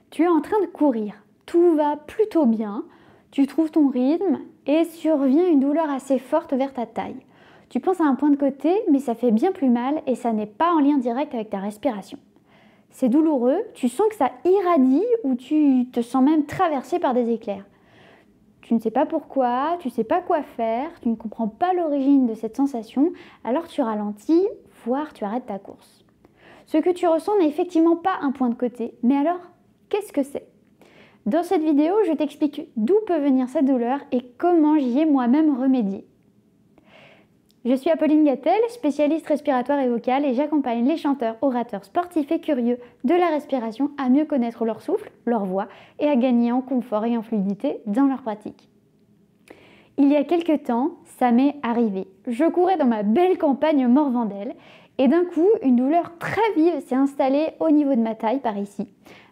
Tu es en train de courir, tout va plutôt bien, tu trouves ton rythme et survient une douleur assez forte vers ta taille. Tu penses à un point de côté, mais ça fait bien plus mal et ça n'est pas en lien direct avec ta respiration. C'est douloureux, tu sens que ça irradie ou tu te sens même traversé par des éclairs. Tu ne sais pas pourquoi, tu ne sais pas quoi faire, tu ne comprends pas l'origine de cette sensation, alors tu ralentis, voire tu arrêtes ta course. Ce que tu ressens n'est effectivement pas un point de côté, mais alors, qu'est-ce que c'est ? Dans cette vidéo, je t'explique d'où peut venir cette douleur et comment j'y ai moi-même remédié. Je suis Apolline Gattel, spécialiste respiratoire et vocale et j'accompagne les chanteurs, orateurs, sportifs et curieux de la respiration à mieux connaître leur souffle, leur voix et à gagner en confort et en fluidité dans leur pratique. Il y a quelques temps, ça m'est arrivé. Je courais dans ma belle campagne Morvandel et d'un coup, une douleur très vive s'est installée au niveau de ma taille par ici,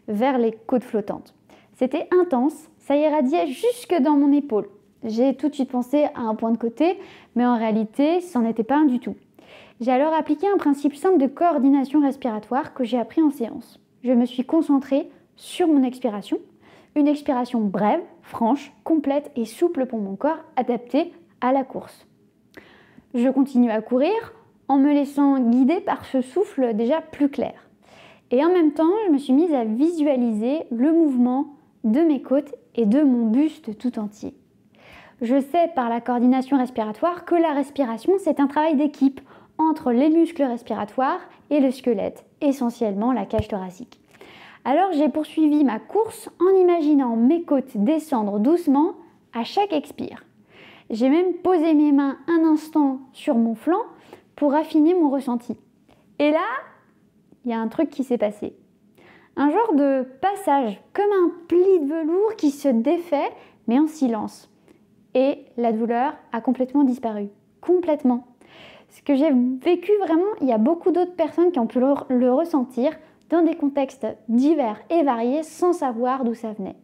vers les côtes flottantes. C'était intense, ça irradiait jusque dans mon épaule. J'ai tout de suite pensé à un point de côté, mais en réalité, c'en était pas un du tout. J'ai alors appliqué un principe simple de coordination respiratoire que j'ai appris en séance. Je me suis concentrée sur mon expiration, une expiration brève, franche, complète et souple pour mon corps, adaptée à la course. Je continue à courir en me laissant guider par ce souffle déjà plus clair. Et en même temps, je me suis mise à visualiser le mouvement de mes côtes et de mon buste tout entier. Je sais par la coordination respiratoire que la respiration, c'est un travail d'équipe entre les muscles respiratoires et le squelette, essentiellement la cage thoracique. Alors j'ai poursuivi ma course en imaginant mes côtes descendre doucement à chaque expire. J'ai même posé mes mains un instant sur mon flanc pour affiner mon ressenti. Et là, il y a un truc qui s'est passé. Un genre de passage, comme un pli de velours qui se défait, mais en silence. Et la douleur a complètement disparu. Complètement. Ce que j'ai vécu vraiment, il y a beaucoup d'autres personnes qui ont pu le ressentir dans des contextes divers et variés sans savoir d'où ça venait.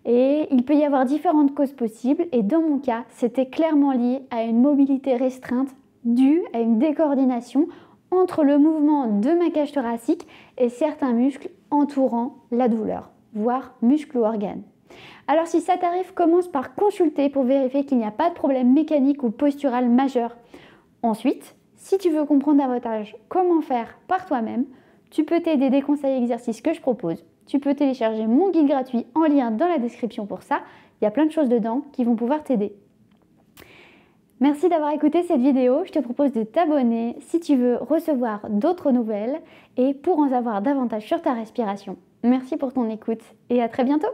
Et il peut y avoir différentes causes possibles et dans mon cas, c'était clairement lié à une mobilité restreinte due à une décoordination entre le mouvement de ma cage thoracique et certains muscles entourant la douleur, voire muscles ou organes. Alors si ça t'arrive, commence par consulter pour vérifier qu'il n'y a pas de problème mécanique ou postural majeur. Ensuite, si tu veux comprendre davantage comment faire par toi-même, tu peux t'aider des conseils et exercices que je propose. Tu peux télécharger mon guide gratuit en lien dans la description pour ça. Il y a plein de choses dedans qui vont pouvoir t'aider. Merci d'avoir écouté cette vidéo. Je te propose de t'abonner si tu veux recevoir d'autres nouvelles et pour en savoir davantage sur ta respiration. Merci pour ton écoute et à très bientôt.